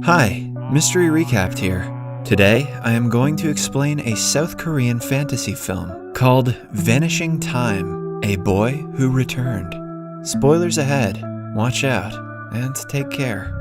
Hi, Mystery Recapped here. Today, I am going to explain a South Korean fantasy film called Vanishing Time, A Boy Who Returned. Spoilers ahead, watch out, and take care.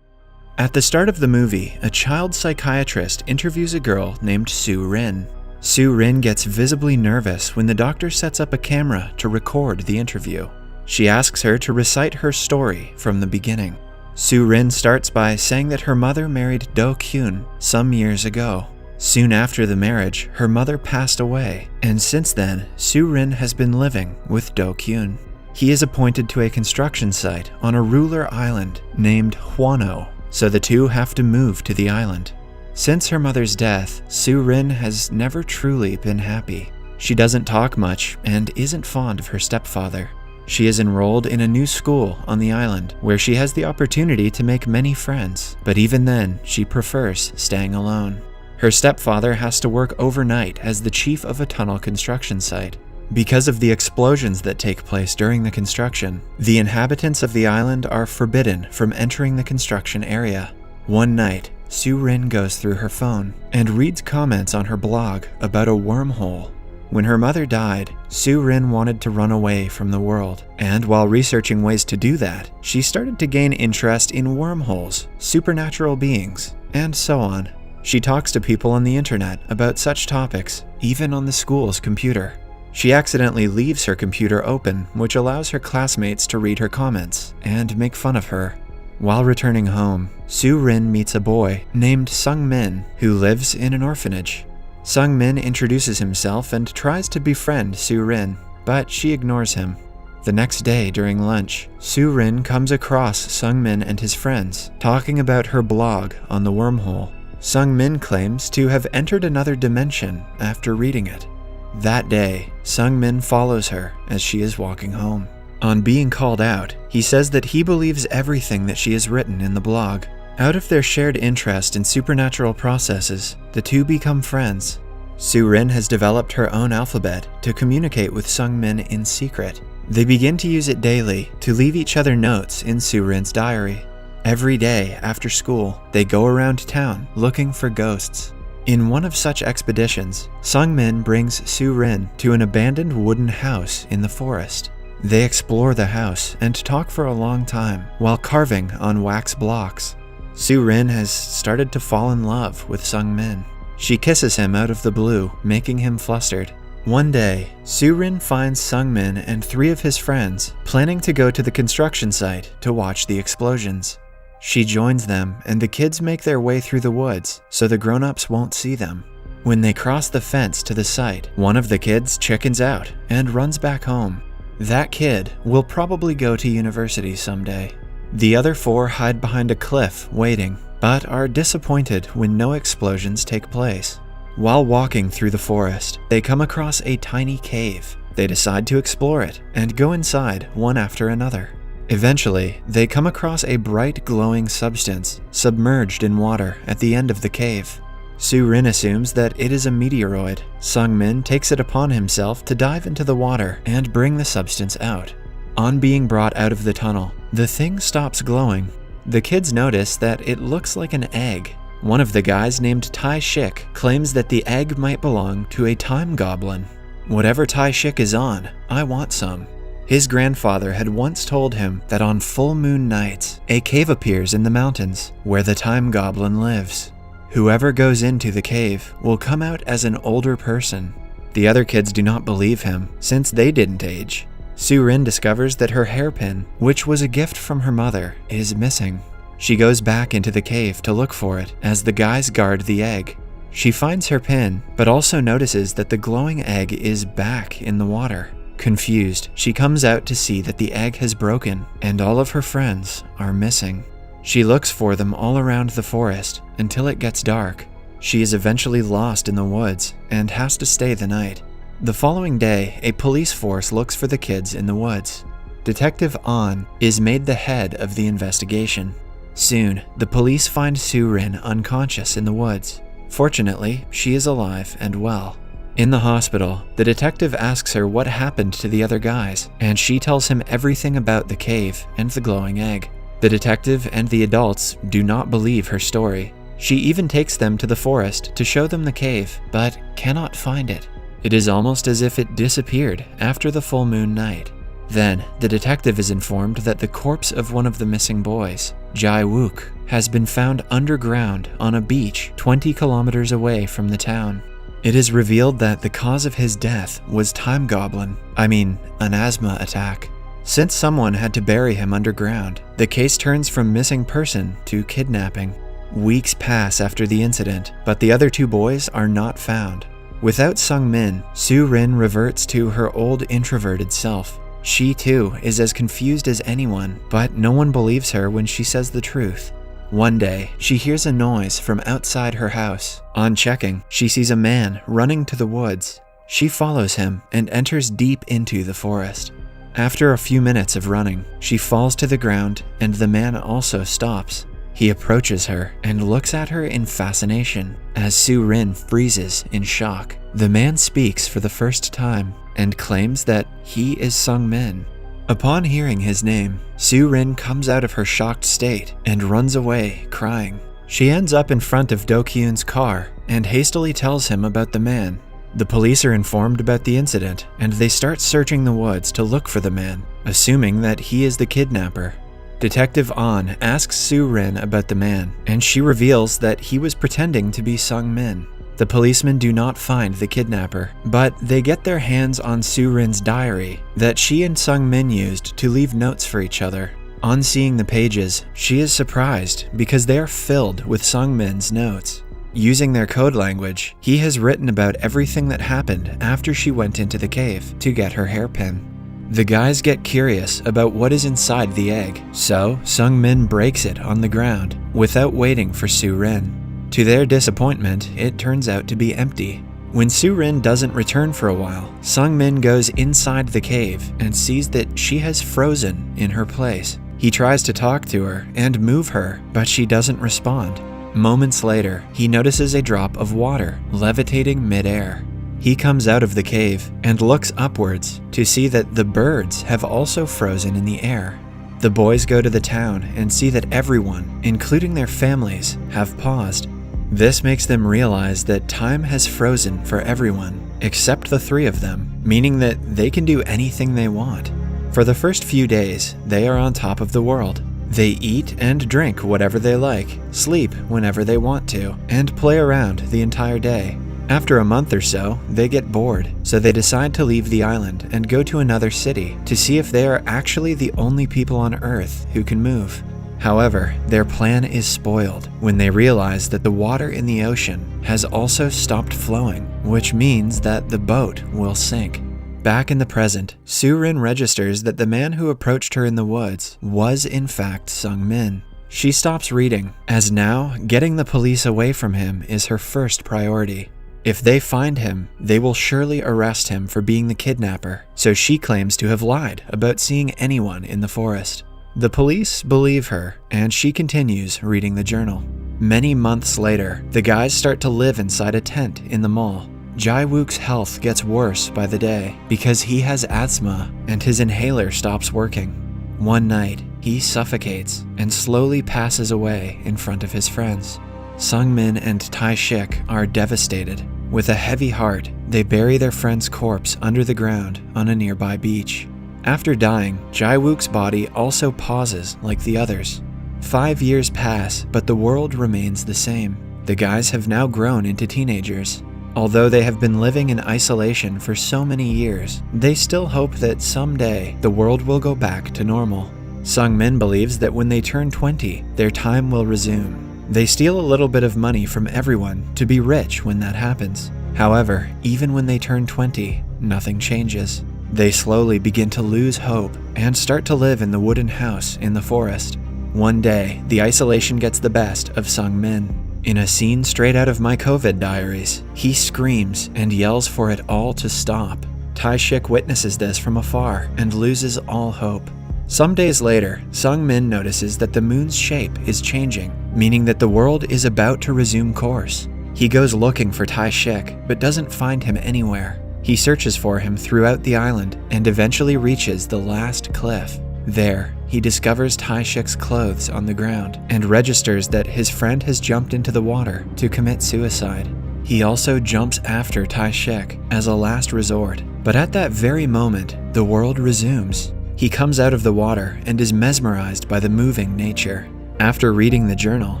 At the start of the movie, a child psychiatrist interviews a girl named Soo Rin. Soo Rin gets visibly nervous when the doctor sets up a camera to record the interview. She asks her to recite her story from the beginning. Soo Rin starts by saying that her mother married Do Kyun some years ago. Soon after the marriage, her mother passed away, and since then, Soo Rin has been living with Do Kyun. He is appointed to a construction site on a ruler island named Hwano, so the two have to move to the island. Since her mother's death, Soo Rin has never truly been happy. She doesn't talk much and isn't fond of her stepfather. She is enrolled in a new school on the island, where she has the opportunity to make many friends, but even then, she prefers staying alone. Her stepfather has to work overnight as the chief of a tunnel construction site. Because of the explosions that take place during the construction, the inhabitants of the island are forbidden from entering the construction area. One night, Soo Rin goes through her phone and reads comments on her blog about a wormhole. When her mother died, Soo Rin wanted to run away from the world, and while researching ways to do that, she started to gain interest in wormholes, supernatural beings, and so on. She talks to people on the internet about such topics, even on the school's computer. She accidentally leaves her computer open, which allows her classmates to read her comments and make fun of her. While returning home, Soo Rin meets a boy named Sung Min who lives in an orphanage. Sung Min introduces himself and tries to befriend Soo Rin, but she ignores him. The next day during lunch, Soo Rin comes across Sung Min and his friends talking about her blog on the wormhole. Sung Min claims to have entered another dimension after reading it. That day, Sung Min follows her as she is walking home. On being called out, he says that he believes everything that she has written in the blog. Out of their shared interest in supernatural processes, the two become friends. Soo Rin has developed her own alphabet to communicate with Sung Min in secret. They begin to use it daily to leave each other notes in Soo Rin's diary. Every day after school, they go around town looking for ghosts. In one of such expeditions, Sung Min brings Soo Rin to an abandoned wooden house in the forest. They explore the house and talk for a long time while carving on wax blocks. Soo Rin has started to fall in love with Sung Min. She kisses him out of the blue, making him flustered. One day, Soo Rin finds Sung Min and three of his friends planning to go to the construction site to watch the explosions. She joins them, and the kids make their way through the woods so the grown-ups won't see them. When they cross the fence to the site, one of the kids chickens out and runs back home. That kid will probably go to university someday. The other four hide behind a cliff waiting, but are disappointed when no explosions take place. While walking through the forest, they come across a tiny cave. They decide to explore it and go inside one after another. Eventually, they come across a bright glowing substance submerged in water at the end of the cave. Soo Rin assumes that it is a meteoroid. Sung Min takes it upon himself to dive into the water and bring the substance out. On being brought out of the tunnel, the thing stops glowing. The kids notice that it looks like an egg. One of the guys named Tai Shik claims that the egg might belong to a time goblin. Whatever Tai Shik is on, I want some. His grandfather had once told him that on full moon nights, a cave appears in the mountains where the time goblin lives. Whoever goes into the cave will come out as an older person. The other kids do not believe him, since they didn't age. Soo Rin discovers that her hairpin, which was a gift from her mother, is missing. She goes back into the cave to look for it as the guys guard the egg. She finds her pin, but also notices that the glowing egg is back in the water. Confused, she comes out to see that the egg has broken and all of her friends are missing. She looks for them all around the forest until it gets dark. She is eventually lost in the woods and has to stay the night. The following day, a police force looks for the kids in the woods. Detective An is made the head of the investigation. Soon, the police find Soo Rin unconscious in the woods. Fortunately, she is alive and well. In the hospital, the detective asks her what happened to the other guys, and she tells him everything about the cave and the glowing egg. The detective and the adults do not believe her story. She even takes them to the forest to show them the cave, but cannot find it. It is almost as if it disappeared after the full moon night. Then, the detective is informed that the corpse of one of the missing boys, Jai Wook, has been found underground on a beach 20 kilometers away from the town. It is revealed that the cause of his death was an asthma attack. Since someone had to bury him underground, the case turns from missing person to kidnapping. Weeks pass after the incident, but the other two boys are not found. Without Sung-min, Soo-rin reverts to her old introverted self. She too is as confused as anyone, but no one believes her when she says the truth. One day, she hears a noise from outside her house. On checking, she sees a man running to the woods. She follows him and enters deep into the forest. After a few minutes of running, she falls to the ground and the man also stops. He approaches her and looks at her in fascination as Soo-rin freezes in shock. The man speaks for the first time and claims that he is Sung-min. Upon hearing his name, Soo-rin comes out of her shocked state and runs away, crying. She ends up in front of Do-kyun's car and hastily tells him about the man. The police are informed about the incident and they start searching the woods to look for the man, assuming that he is the kidnapper. Detective An asks Soo-rin about the man, and she reveals that he was pretending to be Sung-min. The policemen do not find the kidnapper, but they get their hands on Soo-rin's diary that she and Sung-min used to leave notes for each other. On seeing the pages, she is surprised because they are filled with Sung-min's notes. Using their code language, he has written about everything that happened after she went into the cave to get her hairpin. The guys get curious about what is inside the egg, so Sung-min breaks it on the ground without waiting for Soo-rin. To their disappointment, it turns out to be empty. When Soo-rin doesn't return for a while, Sung-min goes inside the cave and sees that she has frozen in her place. He tries to talk to her and move her, but she doesn't respond. Moments later, he notices a drop of water levitating midair. He comes out of the cave and looks upwards to see that the birds have also frozen in the air. The boys go to the town and see that everyone, including their families, have paused. This makes them realize that time has frozen for everyone, except the three of them, meaning that they can do anything they want. For the first few days, they are on top of the world. They eat and drink whatever they like, sleep whenever they want to, and play around the entire day. After a month or so, they get bored, so they decide to leave the island and go to another city to see if they are actually the only people on Earth who can move. However, their plan is spoiled when they realize that the water in the ocean has also stopped flowing, which means that the boat will sink. Back in the present, Soo-rin registers that the man who approached her in the woods was in fact Sung-min. She stops reading, as now getting the police away from him is her first priority. If they find him, they will surely arrest him for being the kidnapper, so she claims to have lied about seeing anyone in the forest. The police believe her, and she continues reading the journal. Many months later, the guys start to live inside a tent in the mall. Jai Wook's health gets worse by the day because he has asthma and his inhaler stops working. One night, he suffocates and slowly passes away in front of his friends. Sung-min and Tae-shik are devastated. With a heavy heart, they bury their friend's corpse under the ground on a nearby beach. After dying, Jai Wook's body also pauses like the others. 5 years pass, but the world remains the same. The guys have now grown into teenagers. Although they have been living in isolation for so many years, they still hope that someday the world will go back to normal. Sung-min believes that when they turn 20, their time will resume. They steal a little bit of money from everyone to be rich when that happens. However, even when they turn 20, nothing changes. They slowly begin to lose hope and start to live in the wooden house in the forest. One day, the isolation gets the best of Sung-min. In a scene straight out of My COVID Diaries, he screams and yells for it all to stop. Tae-shik witnesses this from afar and loses all hope. Some days later, Sung-min notices that the moon's shape is changing, meaning that the world is about to resume course. He goes looking for Tai-shik, but doesn't find him anywhere. He searches for him throughout the island and eventually reaches the last cliff. There, he discovers Tai-shik's clothes on the ground and registers that his friend has jumped into the water to commit suicide. He also jumps after Tai-shik as a last resort, but at that very moment, the world resumes. He comes out of the water and is mesmerized by the moving nature. After reading the journal,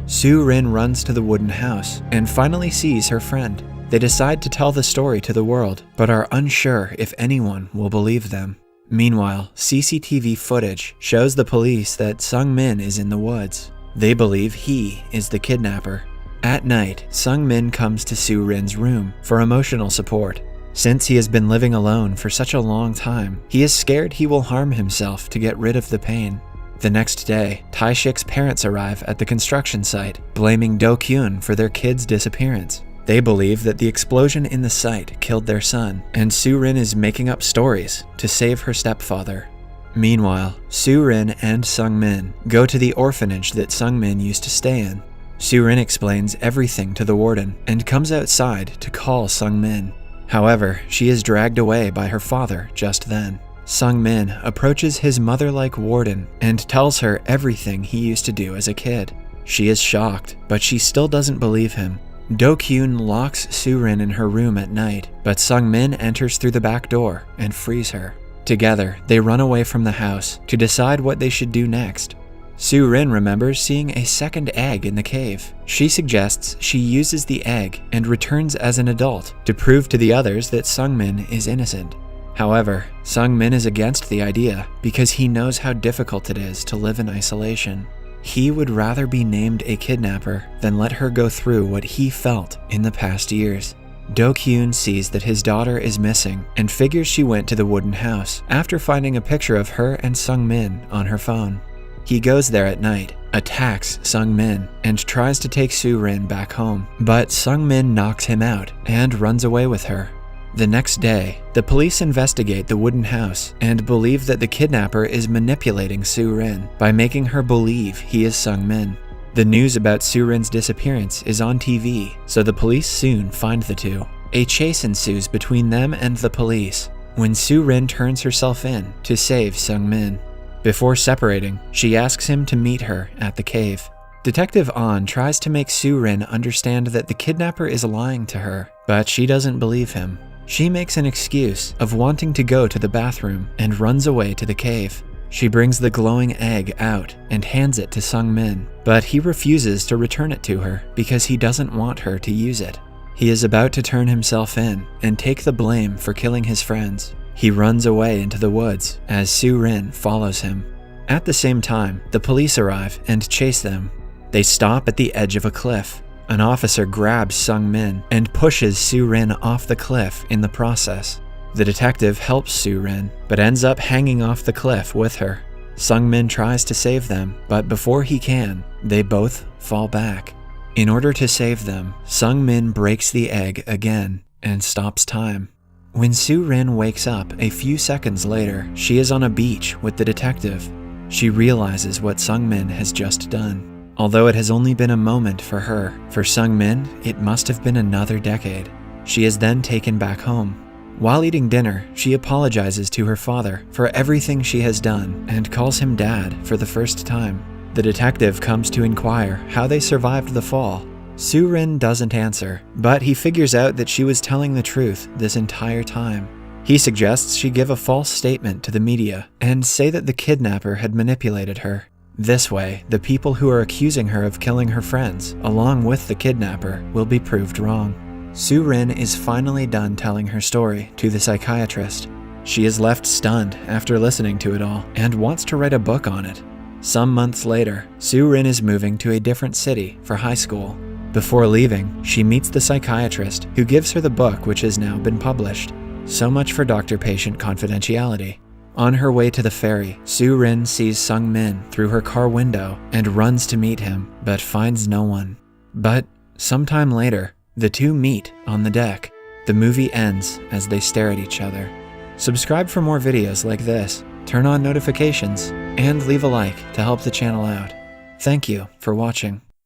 Soo-rin runs to the wooden house and finally sees her friend. They decide to tell the story to the world, but are unsure if anyone will believe them. Meanwhile, CCTV footage shows the police that Sung-min is in the woods. They believe he is the kidnapper. At night, Sung-min comes to Soo-rin's room for emotional support. Since he has been living alone for such a long time, he is scared he will harm himself to get rid of the pain. The next day, Tai-shik's parents arrive at the construction site, blaming Do-kyun for their kid's disappearance. They believe that the explosion in the site killed their son, and Soo-rin is making up stories to save her stepfather. Meanwhile, Soo-rin and Sung-min go to the orphanage that Sung-min used to stay in. Soo-rin explains everything to the warden and comes outside to call Sung-min. However, she is dragged away by her father just then. Sung-min approaches his mother-like warden and tells her everything he used to do as a kid. She is shocked, but she still doesn't believe him. Do-kyun locks Soo-rin in her room at night, but Sung-min enters through the back door and frees her. Together, they run away from the house to decide what they should do next. Soo-rin remembers seeing a second egg in the cave. She suggests she uses the egg and returns as an adult to prove to the others that Sung-min is innocent. However, Sung-min is against the idea because he knows how difficult it is to live in isolation. He would rather be named a kidnapper than let her go through what he felt in the past years. Do-kyun sees that his daughter is missing and figures she went to the wooden house after finding a picture of her and Sung-min on her phone. He goes there at night, attacks Sung-min, and tries to take Soo-rin back home, but Sung-min knocks him out and runs away with her. The next day, the police investigate the wooden house and believe that the kidnapper is manipulating Soo-rin by making her believe he is Sung-min. The news about Soo-rin's disappearance is on TV, so the police soon find the two. A chase ensues between them and the police when Soo-rin turns herself in to save Sung-min. Before separating, she asks him to meet her at the cave. Detective An tries to make Soo-rin understand that the kidnapper is lying to her, but she doesn't believe him. She makes an excuse of wanting to go to the bathroom and runs away to the cave. She brings the glowing egg out and hands it to Sung-min, but he refuses to return it to her because he doesn't want her to use it. He is about to turn himself in and take the blame for killing his friends. He runs away into the woods as Soo-rin follows him. At the same time, the police arrive and chase them. They stop at the edge of a cliff. An officer grabs Sung-min and pushes Soo-rin off the cliff in the process. The detective helps Soo-rin, but ends up hanging off the cliff with her. Sung-min tries to save them, but before he can, they both fall back. In order to save them, Sung-min breaks the egg again and stops time. When Soo-rin wakes up a few seconds later, she is on a beach with the detective. She realizes what Sung-min has just done. Although it has only been a moment for her, for Sung-min, it must have been another decade. She is then taken back home. While eating dinner, she apologizes to her father for everything she has done and calls him Dad for the first time. The detective comes to inquire how they survived the fall. Soo-rin doesn't answer, but he figures out that she was telling the truth this entire time. He suggests she give a false statement to the media and say that the kidnapper had manipulated her. This way, the people who are accusing her of killing her friends, along with the kidnapper, will be proved wrong. Soo-rin is finally done telling her story to the psychiatrist. She is left stunned after listening to it all and wants to write a book on it. Some months later, Soo-rin is moving to a different city for high school. Before leaving, she meets the psychiatrist who gives her the book which has now been published. So much for doctor-patient confidentiality. On her way to the ferry, Soo-rin sees Sung-min through her car window and runs to meet him, but finds no one. But sometime later, the two meet on the deck. The movie ends as they stare at each other. Subscribe for more videos like this, turn on notifications, and leave a like to help the channel out. Thank you for watching.